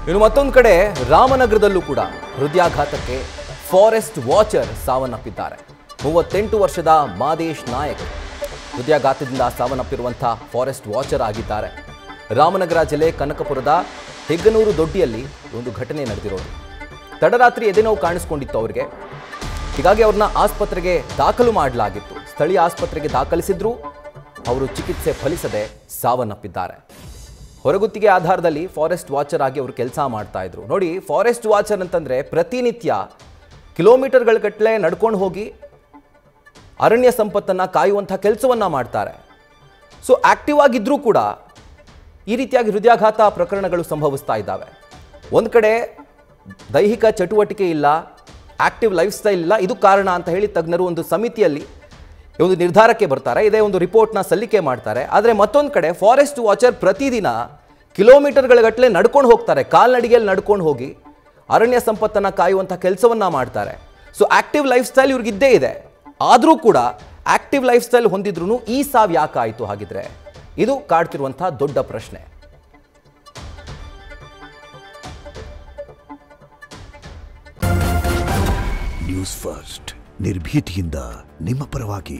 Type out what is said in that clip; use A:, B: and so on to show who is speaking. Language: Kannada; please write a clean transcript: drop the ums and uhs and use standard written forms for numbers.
A: ಇನ್ನು ಮತ್ತೊಂದು ಕಡೆ ರಾಮನಗರದಲ್ಲೂ ಕೂಡ ಹೃದಯಾಘಾತಕ್ಕೆ ಫಾರೆಸ್ಟ್ ವಾಚರ್ ಸಾವನ್ನಪ್ಪಿದ್ದಾರೆ. 38 ವರ್ಷದ ಮಾದೇಶ್ ನಾಯಕ್ ಹೃದಯಾಘಾತದಿಂದ ಸಾವನ್ನಪ್ಪಿರುವಂತಹ ಫಾರೆಸ್ಟ್ ವಾಚರ್ ಆಗಿದ್ದಾರೆ. ರಾಮನಗರ ಜಿಲ್ಲೆ ಕನಕಪುರದ ಹೆಗ್ಗನೂರು ದೊಡ್ಡಿಯಲ್ಲಿ ಒಂದು ಘಟನೆ ನಡೆದಿರೋದು. ತಡರಾತ್ರಿ ಎದೆನೋವು ಕಾಣಿಸಿಕೊಂಡಿತ್ತು ಅವರಿಗೆ. ಹೀಗಾಗಿ ಅವ್ರನ್ನ ಆಸ್ಪತ್ರೆಗೆ ದಾಖಲು ಮಾಡಲಾಗಿತ್ತು. ಸ್ಥಳೀಯ ಆಸ್ಪತ್ರೆಗೆ ದಾಖಲಿಸಿದ್ರು. ಅವರು ಚಿಕಿತ್ಸೆ ಫಲಿಸದೆ ಸಾವನ್ನಪ್ಪಿದ್ದಾರೆ. ಹೊರಗುತ್ತಿಗೆ ಆಧಾರದಲ್ಲಿ ಫಾರೆಸ್ಟ್ ವಾಚರ್ ಆಗಿ ಅವರು ಕೆಲಸ ಮಾಡ್ತಾ ಇದ್ರು. ನೋಡಿ, ಫಾರೆಸ್ಟ್ ವಾಚರ್ ಅಂತಂದ್ರೆ ಪ್ರತಿನಿತ್ಯ ಕಿಲೋಮೀಟರ್ಗಳ ಗಟ್ಟಲೆ ನಡ್ಕೊಂಡು ಹೋಗಿ ಅರಣ್ಯ ಸಂಪತ್ತನ್ನು ಕಾಯುವಂಥ ಕೆಲಸವನ್ನ ಮಾಡ್ತಾರೆ. ಸೊ ಆಕ್ಟಿವ್ ಆಗಿದ್ರೂ ಕೂಡ ಈ ರೀತಿಯಾಗಿ ಹೃದಯಾಘಾತ ಪ್ರಕರಣಗಳು ಸಂಭವಿಸ್ತಾ ಇದ್ದಾವೆ. ಒಂದು ಕಡೆ ದೈಹಿಕ ಚಟುವಟಿಕೆ ಇಲ್ಲ, ಆಕ್ಟಿವ್ ಲೈಫ್ ಸ್ಟೈಲ್ ಇಲ್ಲ, ಇದು ಕಾರಣ ಅಂತ ಹೇಳಿ ತಜ್ಞರು ಒಂದು ಸಮಿತಿಯಲ್ಲಿ ಒಂದು ನಿರ್ಧಾರಕ್ಕೆ ಬರ್ತಾರೆ. ಇದೇ ಒಂದು ರಿಪೋರ್ಟ್ನ ಸಲ್ಲಿಕೆ ಮಾಡ್ತಾರೆ. ಆದರೆ ಮತ್ತೊಂದು ಕಡೆ ಫಾರೆಸ್ಟ್ ವಾಚರ್ ಪ್ರತಿದಿನ ಕಿಲೋಮೀಟರ್ಗಳ ಗಟ್ಟಲೆ ನಡ್ಕೊಂಡು ಹೋಗ್ತಾರೆ. ಕಾಲ್ನಡಿಗೆಯಲ್ಲಿ ನಡ್ಕೊಂಡು ಹೋಗಿ ಅರಣ್ಯ ಸಂಪತ್ತನ್ನು ಕಾಯುವಂಥ ಕೆಲಸವನ್ನ ಮಾಡ್ತಾರೆ. ಸೊ ಆಕ್ಟಿವ್ ಲೈಫ್ ಸ್ಟೈಲ್ ಇವ್ರಿಗಿದ್ದೇ ಇದೆ. ಆದರೂ ಕೂಡ ಆಕ್ಟಿವ್ ಲೈಫ್ ಸ್ಟೈಲ್ ಹೊಂದಿದ್ರು ಈ ಸಾವು ಯಾಕಾಯಿತು? ಹಾಗಿದ್ರೆ ಇದು ಕಾಡ್ತಿರುವಂತಹ ದೊಡ್ಡ ಪ್ರಶ್ನೆ.
B: ನ್ಯೂಸ್ ಫಸ್ಟ್ ನಿರ್ಭೀತಿಯಿಂದ ನಿಮ್ಮ ಪರವಾಗಿ.